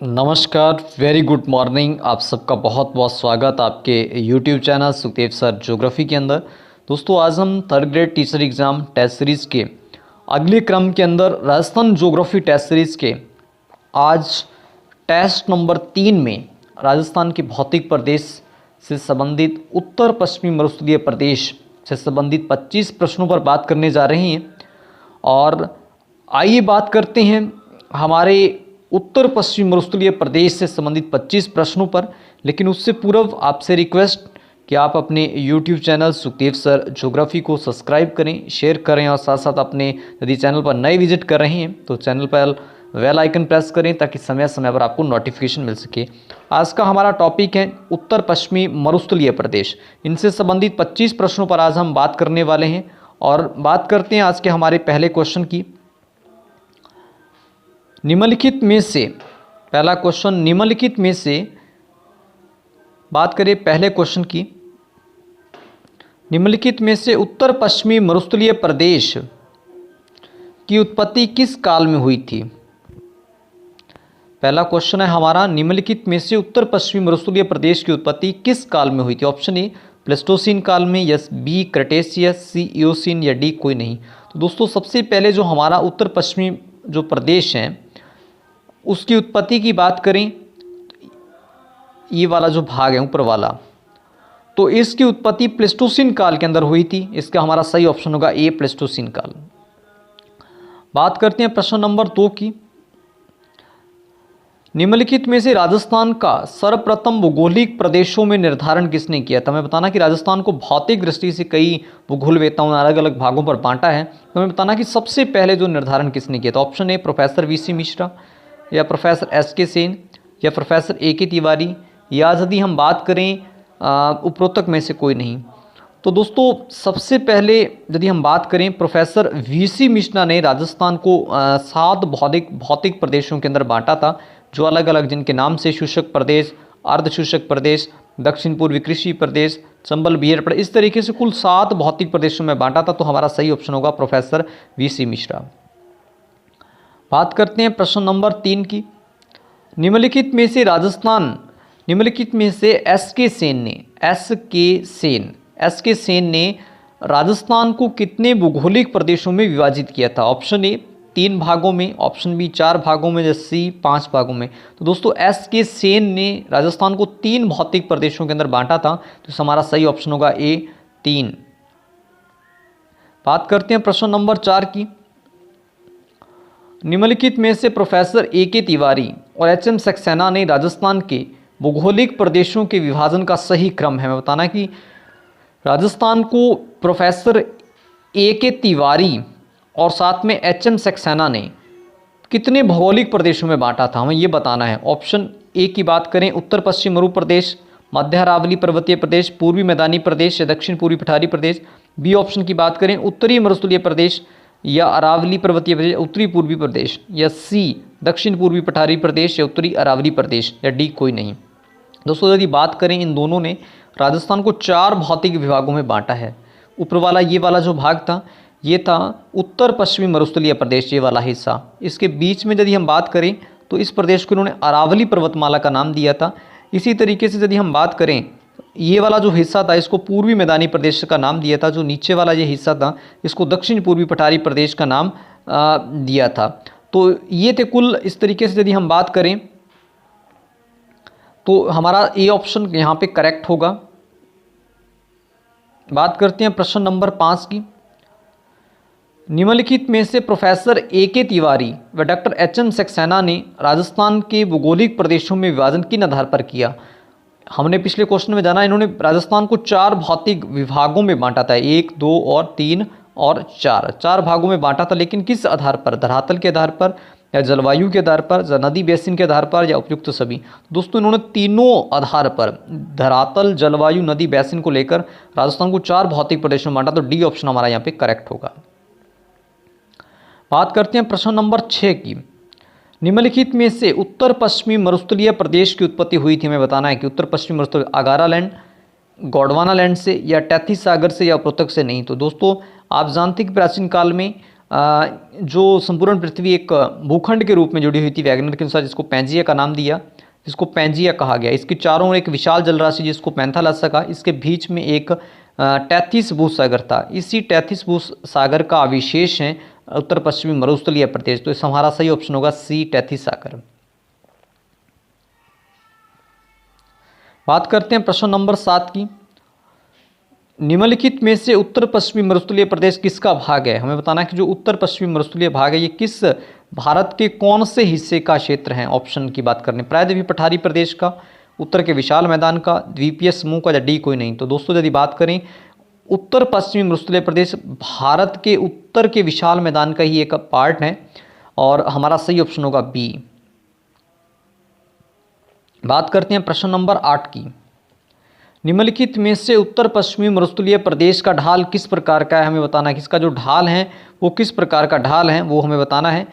नमस्कार, very good morning. आप सबका बहुत बहुत स्वागत आपके YouTube channel Sukhdev sir geography के अंदर। दोस्तों, आज हम third grade teacher exam test series के अगले क्रम के अंदर राजस्थान ज्योग्राफी टेस्ट सीरीज़ के आज टेस्ट नंबर 3 में राजस्थान के भौतिक प्रदेश से संबंधित उत्तर पश्चिमी मरुस्थलीय प्रदेश से संबंधित 25 प्रश्नों पर बात करने जा रहे हैं। और आइए बात करते हैं हमारे उत्तर पश्चिम मरुस्थलीय प्रदेश से संबंधित 25 प्रश्नों पर। लेकिन उससे पूर्व आपसे रिक्वेस्ट कि आप अपने YouTube channel Sukhdev sir geography को सब्सक्राइब करें, शेयर करें और साथ साथ अपने यदि चैनल पर नए विजिट कर रहे हैं तो चैनल पर बेल आइकन प्रेस करें ताकि समय समय पर आपको नोटिफिकेशन मिल सके। आज का हमारा टॉपिक है उत्तर पश्चिमी मरुस्थलीय प्रदेश। इनसे संबंधित 25 प्रश्नों पर आज हम बात करने वाले हैं। और बात करते हैं आज के हमारे पहले क्वेश्चन की। निम्नलिखित में से पहला क्वेश्चन, निम्नलिखित में से बात करें पहले क्वेश्चन की। निम्नलिखित में से उत्तर पश्चिमी मरुस्थलीय प्रदेश की उत्पत्ति किस काल में हुई थी? पहला क्वेश्चन है हमारा, निम्नलिखित में से उत्तर पश्चिमी मरुस्थलीय प्रदेश की उत्पत्ति किस काल में हुई थी? ऑप्शन ए प्लेस्टोसीन काल में, या बी क्रेटेशियस, सी इयोसीन, या डी कोई नहीं। तो दोस्तों, सबसे पहले जो हमारा उत्तर पश्चिमी जो प्रदेश है उसकी उत्पत्ति की बात करें, ये वाला जो भाग है ऊपर वाला, तो इसकी उत्पत्ति प्लेस्टोसीन काल के अंदर हुई थी। इसका हमारा सही ऑप्शन होगा ए प्लेस्टोसीन काल। बात करते हैं प्रश्न नंबर 2 की। निम्नलिखित में से राजस्थान का सर्वप्रथम भौगोलिक प्रदेशों में निर्धारण किसने किया था? हमें बताना कि राजस्थान को भौतिक दृष्टि से कई भूगोलवेत्ताओं ने अलग अलग भागों पर बांटा है। तो हमें बताना कि सबसे पहले जो निर्धारण किसने किया था? Option A professor VC Mishra, या प्रोफेसर एसके सेन, या प्रोफेसर एके तिवारी, या यदि हम बात करें उपरोक्त में से कोई नहीं। तो दोस्तों, सबसे पहले यदि हम बात करें, प्रोफेसर वीसी मिश्रा ने राजस्थान को 7 भौतिक प्रदेशों के अंदर बांटा था, जो अलग अलग जिनके नाम से शुष्क प्रदेश, अर्ध शुष्क प्रदेश, दक्षिण पूर्वी कृषि प्रदेश, चंबल बिहार प्रदेश, इस तरीके से कुल 7 भौतिक प्रदेशों में बांटा था। तो हमारा सही ऑप्शन होगा प्रोफेसर वीसी मिश्रा। बात करते हैं प्रश्न नंबर 3 की। निम्नलिखित में से एस के सेन ने राजस्थान को कितने भौगोलिक प्रदेशों में विभाजित किया था? ऑप्शन ए 3 भागों में, ऑप्शन बी 4 भागों में, या सी 5 भागों में। तो दोस्तों, एस के सेन ने राजस्थान को 3 भौतिक प्रदेशों के अंदर बांटा था। तो हमारा सही ऑप्शन होगा ए 3। बात करते हैं प्रश्न नंबर 4 की। निम्नलिखित में से प्रोफेसर एके तिवारी और एचएम सक्सेना ने राजस्थान के भौगोलिक प्रदेशों के विभाजन का सही क्रम है? हमें बताना कि राजस्थान को प्रोफेसर एके तिवारी और साथ में एचएम सक्सेना ने कितने भौगोलिक प्रदेशों में बांटा था, हमें ये बताना है। ऑप्शन ए की बात करें, उत्तर पश्चिम मरु प्रदेश, मध्य अरावली पर्वतीय प्रदेश, पूर्वी मैदानी प्रदेश, या दक्षिण पूर्वी पठारी प्रदेश। बी ऑप्शन की बात करें, उत्तरी मरुस्थलीय प्रदेश, या अरावली पर्वतीय प्रदेश, उत्तरी पूर्वी प्रदेश, या सी दक्षिण पूर्वी पठारी प्रदेश, या उत्तरी अरावली प्रदेश, या डी कोई नहीं। दोस्तों, यदि बात करें, इन दोनों ने राजस्थान को 4 भौतिक विभागों में बांटा है। ऊपर वाला ये वाला जो भाग था, ये था उत्तर पश्चिमी मरुस्थलीय प्रदेश, ये वाला हिस्सा। इसके बीच में यदि हम बात करें तो इस प्रदेश को इन्होंने अरावली पर्वतमाला का नाम दिया था। इसी तरीके से यदि हम बात करें, ये वाला जो हिस्सा था इसको पूर्वी मैदानी प्रदेश का नाम दिया था। जो नीचे वाला ये हिस्सा था इसको दक्षिण पूर्वी पठारी प्रदेश का नाम दिया था। तो ये थे कुल। इस तरीके से यदि हम बात करें तो हमारा ए ऑप्शन यहाँ पे करेक्ट होगा। बात करते हैं प्रश्न नंबर 5 की। निम्नलिखित में से प्रोफेसर एके तिवारी व डॉक्टर एचएम सक्सेना ने राजस्थान के भौगोलिक प्रदेशों में विभाजन किन आधार पर किया? हमने पिछले क्वेश्चन में जाना, इन्होंने राजस्थान को 4 भौतिक विभागों में बांटा था, 1, 2 और 3 और 4 भागों में बांटा था। लेकिन किस आधार पर? धरातल के आधार पर, या जलवायु के आधार पर, या नदी बेसिन के आधार पर, या उपयुक्त सभी। दोस्तों, इन्होंने तीनों आधार पर, धरातल, जलवायु, नदी बेसिन को लेकर राजस्थान को 4 भौतिक प्रदेशों में बांटा। तो डी ऑप्शन हमारा यहाँ पे करेक्ट होगा। बात करते हैं प्रश्न नंबर 6 की। निम्नलिखित में से उत्तर पश्चिमी मरुस्थलीय प्रदेश की उत्पत्ति हुई थी? हमें बताना है कि उत्तर पश्चिमी मरुस्थलीय अगारालैंड, गोंडवाना लैंड से, या टैथी सागर से, या उपरोक्त से नहीं। तो दोस्तों, आप जानते हैं कि प्राचीन काल में जो संपूर्ण पृथ्वी एक भूखंड के रूप में जुड़ी हुई थी वैगनर के अनुसार, जिसको पैंजिया का नाम दिया, जिसको पैंजिया कहा गया। इसके चारों ओर एक विशाल जलराशि जिसको पैंथालस कहा, इसके बीच में एक टैथिस भूसागर था। इसी टैथिस भूसागर का अविशेष है उत्तर पश्चिमी मरुस्थलीय प्रदेश। तो इस हमारा सही ऑप्शन होगा सी, टैथिस सागर। बात करते हैं प्रश्न नंबर 7 की। निम्नलिखित में से उत्तर पश्चिमी मरुस्थलीय प्रदेश किसका भाग है? हमें बताना है कि जो उत्तर पश्चिमी मरुस्थलीय भाग है ये किस भारत के कौन से हिस्से का क्षेत्र है। ऑप्शन की बात करें, प्रायद्वीपीय पठारी प्रदेश का, उत्तर के विशाल मैदान का, द्वीपीय समूह का, या डी कोई नहीं। तो दोस्तों यदि बात करें उत्तर पश्चिमी मरुस्थलीय प्रदेश भारत के उत्तर के विशाल मैदान का ही एक पार्ट है और हमारा सही ऑप्शन होगा बी। बात करते हैं प्रश्न नंबर 8 की। निम्नलिखित में से उत्तर पश्चिमी मरुस्थलीय प्रदेश का ढाल किस प्रकार का है? हमें बताना है कि इसका जो ढाल है वो किस प्रकार का ढाल है, वो हमें बताना है।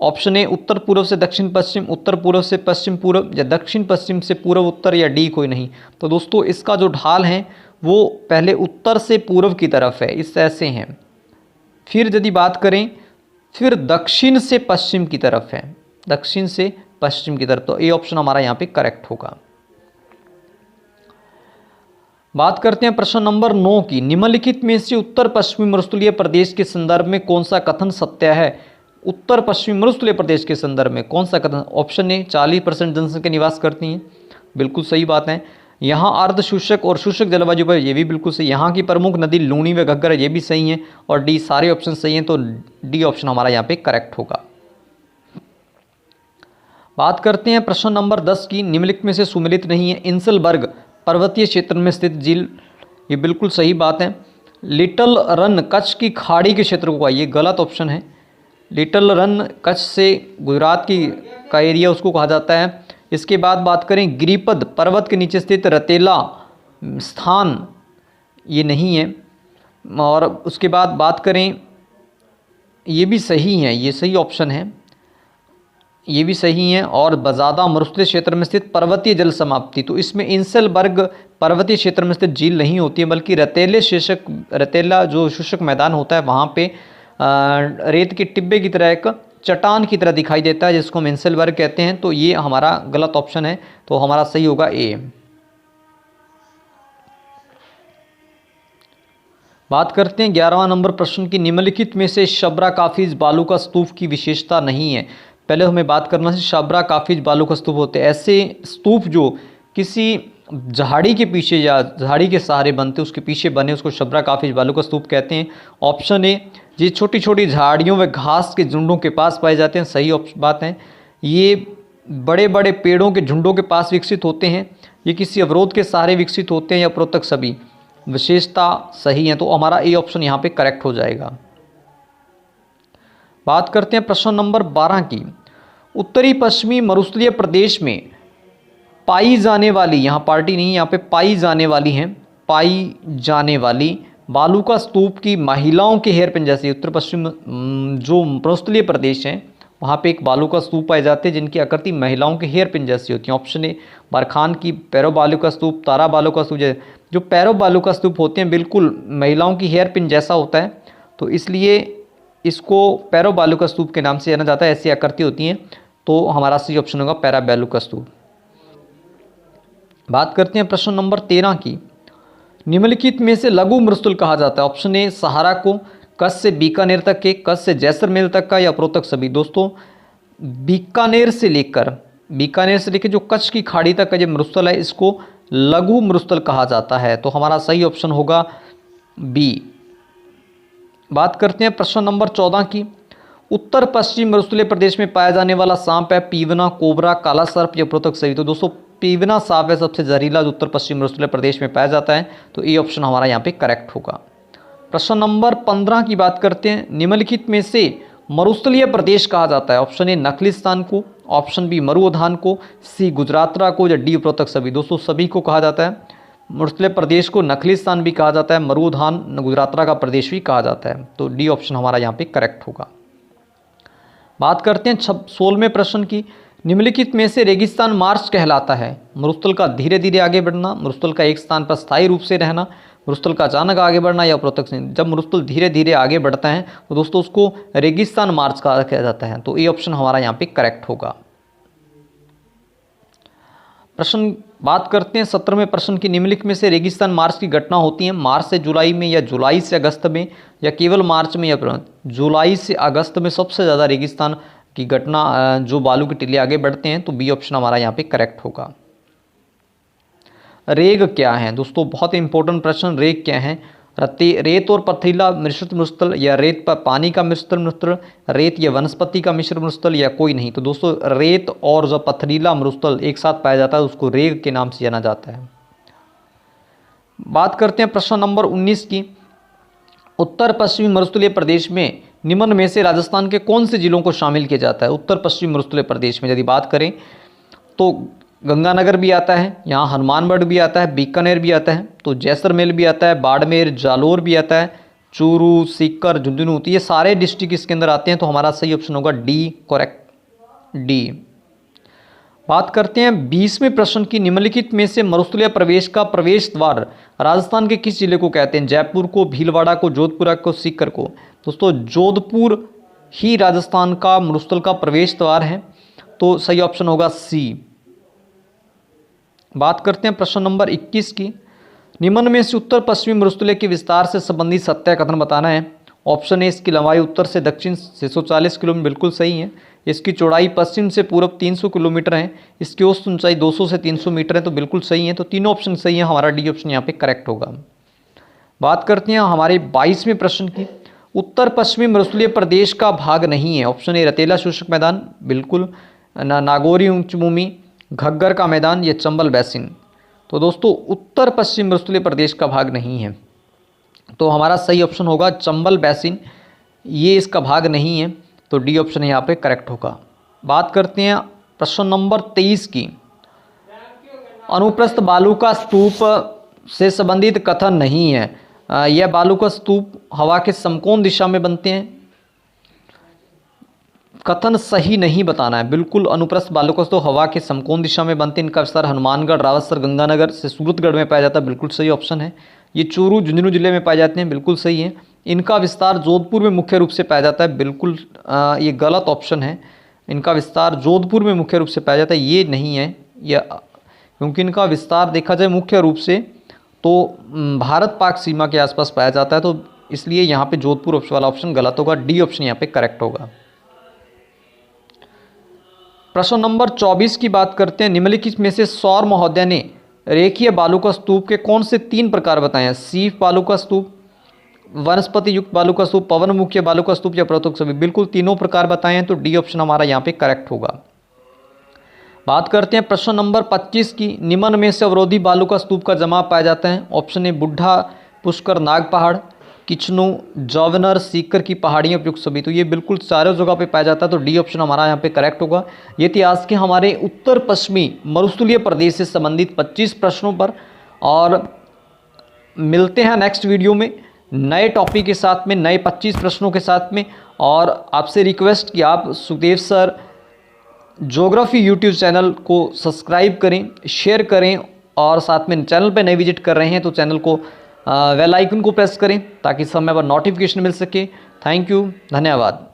ऑप्शन ए उत्तर पूर्व से दक्षिण पश्चिम, उत्तर पूर्व से पश्चिम पूर्व, या दक्षिण पश्चिम से पूर्व उत्तर, या डी कोई नहीं। तो दोस्तों इसका जो ढाल है वो पहले उत्तर से पूर्व की तरफ है, इस ऐसे हैं। फिर यदि बात करें फिर दक्षिण से पश्चिम की तरफ है, दक्षिण से पश्चिम की तरफ। तो ए ऑप्शन हमारा यहाँ पे करेक्ट होगा। बात करते हैं प्रश्न नंबर 9 की। निम्नलिखित में से उत्तर पश्चिमी मरुस्थलीय प्रदेश के संदर्भ में कौन सा कथन सत्य है? उत्तर पश्चिमी मरुस्थलीय प्रदेश के संदर्भ में कौन सा कथन? ऑप्शन ए 40% जनसंख्या निवास करती हैं, बिल्कुल सही बात है। यहाँ अर्ध शुष्क और शुष्क जलवायु पर, ये भी बिल्कुल सही। यहाँ की प्रमुख नदी लूनी व घग्गर है, ये भी सही है। और डी, सारे ऑप्शन सही हैं, तो डी ऑप्शन हमारा यहाँ पे करेक्ट होगा। बात करते हैं प्रश्न नंबर 10 की। निम्नलिखित में से सुमेलित नहीं है। इंसलबर्ग पर्वतीय क्षेत्र में स्थित झील, ये बिल्कुल सही बात है। लिटल रन कच्छ की खाड़ी के क्षेत्र को, ये गलत ऑप्शन है। लिटल रन कच्छ से गुजरात की का एरिया उसको कहा जाता है। इसके बाद बात करें गिरिपद पर्वत के नीचे स्थित रतेला स्थान, ये नहीं है। और उसके बाद बात करें, ये भी सही है, ये सही ऑप्शन है, ये भी सही है। और बजादा मरुस्थलीय क्षेत्र में स्थित पर्वतीय जल समाप्ति, तो इसमें इंसलबर्ग पर्वतीय क्षेत्र में स्थित झील नहीं होती है, बल्कि रतेला जो शुष्क मैदान होता है वहाँ पे रेत के टिब्बे की तरह एक चट्टान की तरह दिखाई देता है, जिसको हम इंसलबर्ग कहते हैं। तो ये हमारा गलत ऑप्शन है, तो हमारा सही होगा ए। बात करते हैं 11वां नंबर प्रश्न की। निम्नलिखित में से शबरा काफिज बालू का स्तूप की विशेषता नहीं है। पहले हमें बात करना है शबरा काफिज बालू का स्तूप होते हैं ऐसे स्तूप जो किसी झाड़ी के पीछे या झाड़ी के सहारे बनते, उसके पीछे बने, उसको शबरा काफिज बालू का स्तूप कहते हैं। ऑप्शन ए, ये छोटी छोटी झाड़ियों व घास के झुंडों के पास पाए जाते हैं, सही बात है। ये बड़े बड़े पेड़ों के झुंडों के पास विकसित होते हैं, ये किसी अवरोध के सहारे विकसित होते हैं, या उपरोक्त सभी विशेषता सही है। तो हमारा ए ऑप्शन यहाँ पे करेक्ट हो जाएगा। बात करते हैं प्रश्न नंबर 12 की। उत्तरी पश्चिमी मरुस्थलीय प्रदेश में पाई जाने वाली, यहाँ पार्टी नहीं, यहाँ पे पाई जाने वाली हैं, पाई जाने वाली बालू का स्तूप की महिलाओं के हेयरपिन जैसे, उत्तर पश्चिम जो मरुस्थलीय प्रदेश हैं वहाँ पे एक बालू का स्तूप पाए जाते हैं जिनकी आकृति महिलाओं के हेयरपिन जैसी होती है। ऑप्शन ए बरखान की पैरो बालू का स्तूप, तारा बालू का स्तूप। जो पैरो बालू का स्तूप होते हैं बिल्कुल महिलाओं की हेयरपिन जैसा होता है, तो इसलिए इसको पैरो बालू का स्तूप के नाम से जाना जाता है, ऐसी आकृति होती हैं। तो हमारा सही ऑप्शन होगा पैरा बालू का स्तूप। बात करते हैं प्रश्न नंबर 13 की। निम्नलिखित में से लघु मरुस्थल कहा जाता है। ऑप्शन ए सहारा को, कच्छ से बीकानेर तक के, कच्छ से जैसलमेर तक का, या उपरोक्त सभी। दोस्तों बीकानेर से लेकर जो कच्छ की खाड़ी तक का जो मरुस्थल है इसको लघु मरुस्थल कहा जाता है, तो हमारा सही ऑप्शन होगा बी। बात करते हैं प्रश्न नंबर 14 की। उत्तर पश्चिम मरुस्थलीय प्रदेश में पाया जाने वाला सांप है पीवना, कोबरा, काला सर्प, या उपरोक्त सभी। तो दोस्तों पीवना सांप है सबसे जहरीला जो उत्तर पश्चिम मरुस्थलीय प्रदेश में पाया जाता है, तो ये ऑप्शन हमारा यहाँ पे करेक्ट होगा। प्रश्न नंबर 15 की बात करते हैं। निम्नलिखित में से मरुस्थलीय प्रदेश कहा जाता है। ऑप्शन ए नखलिस्तान को, ऑप्शन बी मरुस्थलीय को, सी गुजरातरा को, या डी उपरोक्त सभी। दोस्तों सभी को कहा जाता है। मरुस्थलीय प्रदेश को नखलिस्तान भी कहा जाता है, मरुस्थलीय गुजरातरा का प्रदेश भी कहा जाता है, तो डी ऑप्शन हमारा यहाँ पे करेक्ट होगा। बात करते हैं 16वें प्रश्न की। निम्नलिखित में से रेगिस्तान मार्च कहलाता है। मरुस्थल का धीरे धीरे आगे बढ़ना, मरुस्थल का एक स्थान पर स्थायी रूप से रहना, मरुस्थल का अचानक आगे बढ़ना या अप्रत्यक्ष नहीं। जब मरुस्थल धीरे धीरे आगे बढ़ता है तो दोस्तों उसको रेगिस्तान मार्च कहा जाता है। तो ये ऑप्शन हमारा यहाँ पे करेक्ट होगा। प्रश्न बात करते हैं 17वें प्रश्न की, निम्नलिखित में से रेगिस्तान मार्च की घटना होती है मार्च से जुलाई में या जुलाई से अगस्त में या केवल मार्च में या जुलाई से अगस्त में सबसे ज़्यादा रेगिस्तान की घटना जो बालू के टीले आगे बढ़ते हैं। तो बी ऑप्शन हमारा यहाँ पे करेक्ट होगा। रेग क्या है दोस्तों, बहुत इंपॉर्टेंट प्रश्न। रेग क्या है? रेत और पथरीला मिश्रित मरुस्थल या रेत पर पानी का मिश्रित मरुस्थल, रेत या वनस्पति का मिश्रित मरुस्थल या कोई नहीं। तो दोस्तों रेत और जो पथरीला मरुस्थल एक साथ पाया जाता है उसको रेग के नाम से जाना जाता है। बात करते हैं प्रश्न नंबर 19 की, उत्तर पश्चिमी मरुस्थलीय प्रदेश में निम्न में से राजस्थान के कौन से जिलों को शामिल किया जाता है? उत्तर पश्चिमी मरुस्थलीय प्रदेश में यदि बात करें तो गंगानगर भी आता है, यहाँ हनुमानगढ़ भी आता है, बीकानेर भी आता है, तो जैसलमेर भी आता है, बाड़मेर, जालोर भी आता है, चूरू, सीकर, झुंझुनू, तो ये सारे डिस्ट्रिक्ट इसके अंदर आते हैं। तो हमारा सही ऑप्शन होगा डी, करेक्ट डी। बात करते हैं 20वें प्रश्न की, निम्नलिखित में से मरुस्थलीय प्रवेश का प्रवेश द्वार राजस्थान के किस जिले को कहते हैं? जयपुर को, भीलवाड़ा को, जोधपुर को, सीकर को। दोस्तों जोधपुर ही राजस्थान का मरुस्थल का प्रवेश द्वार है। तो सही ऑप्शन होगा सी। बात करते हैं प्रश्न नंबर 21 की, निम्न में से उत्तर पश्चिमी मरुस्थलीय के विस्तार से संबंधित सत्य कथन बताना है। ऑप्शन ए, इसकी लंबाई उत्तर से दक्षिण 640 किलोमीटर, बिल्कुल सही है। इसकी चौड़ाई पश्चिम से पूर्व 300 किलोमीटर है। इसकी औसत ऊंचाई 200 से 300 मीटर है। तो बिल्कुल सही है। तो तीनों ऑप्शन सही है, हमारा डी ऑप्शन यहाँ पे करेक्ट होगा। बात करते हैं हमारे 22वें प्रश्न की, उत्तर पश्चिमी मरुस्थलीय प्रदेश का भाग नहीं है। ऑप्शन ए, रतेला शुष्क मैदान, बिल्कुल, नागौरी उच्चभूमि, घग्गर का मैदान, या चंबल बेसिन। तो दोस्तों उत्तर पश्चिम मरुस्थलीय प्रदेश का भाग नहीं है। तो हमारा सही ऑप्शन होगा चंबल बेसिन, ये इसका भाग नहीं है। तो डी ऑप्शन यहाँ पे करेक्ट होगा। बात करते हैं प्रश्न नंबर 23 की, अनुप्रस्थ बालू का स्तूप से संबंधित कथन नहीं है। यह बालू का स्तूप हवा के समकोण दिशा में बनते हैं। कथन सही नहीं बताना है, बिल्कुल अनुप्रस्थ बालू का स्तूप हवा के समकोण दिशा में बनते हैं। इनका विस्तार हनुमानगढ़, रावतसर, गंगानगर से सूरतगढ़ में पाया जाता है, बिल्कुल सही ऑप्शन है। ये चूरू, झुंझुनू जिले में पाए जाते हैं, बिल्कुल सही है। इनका विस्तार जोधपुर में मुख्य रूप से पाया जाता है, बिल्कुल ये गलत ऑप्शन है। इनका विस्तार जोधपुर में मुख्य रूप से पाया जाता है, ये नहीं है। क्योंकि इनका विस्तार देखा जाए मुख्य रूप से तो भारत पाक सीमा के आसपास पाया जाता है। तो इसलिए यहाँ पे जोधपुर वाला ऑप्शन गलत होगा। डी ऑप्शन यहाँ पे करेक्ट होगा। प्रश्न नंबर 24 की बात करते हैं, निम्नलिखित में से सौर महोदय ने रेखीय बालू का स्तूप के कौन से 3 प्रकार बताए हैं? सीफ बालू का स्तूप, वनस्पति युक्त बालू का स्तूप, पवन मुख्य बालू का स्तूप या प्रत्यक्ष सभी, बिल्कुल तीनों प्रकार बताए हैं। तो डी ऑप्शन हमारा यहाँ पे करेक्ट होगा। बात करते हैं प्रश्न नंबर 25 की, निम्न में से अवरोधी बालू का स्तूप का जमाव पाया जाता है। ऑप्शन ए, बुढ़ा, पुष्कर, नाग पहाड़, किचनू, जौवनर, सीकर की पहाड़ियाँ, उपयुक्त सभी। तो ये बिल्कुल चारों जगह पे पाया जाता है। तो डी ऑप्शन हमारा यहाँ पे करेक्ट होगा। ये इतिहास के हमारे उत्तर पश्चिमी मरुस्थलीय प्रदेश से संबंधित 25 प्रश्नों पर, और मिलते हैं नेक्स्ट वीडियो में नए टॉपिक के साथ में, नए 25 प्रश्नों के साथ में। और आपसे रिक्वेस्ट कि आप Sukhdev sir geography YouTube channel को सब्सक्राइब करें, शेयर करें, और साथ में चैनल पर नए विजिट कर रहे हैं तो चैनल को बेल आइकन को प्रेस करें ताकि समय पर नोटिफिकेशन मिल सके। थैंक यू, धन्यवाद।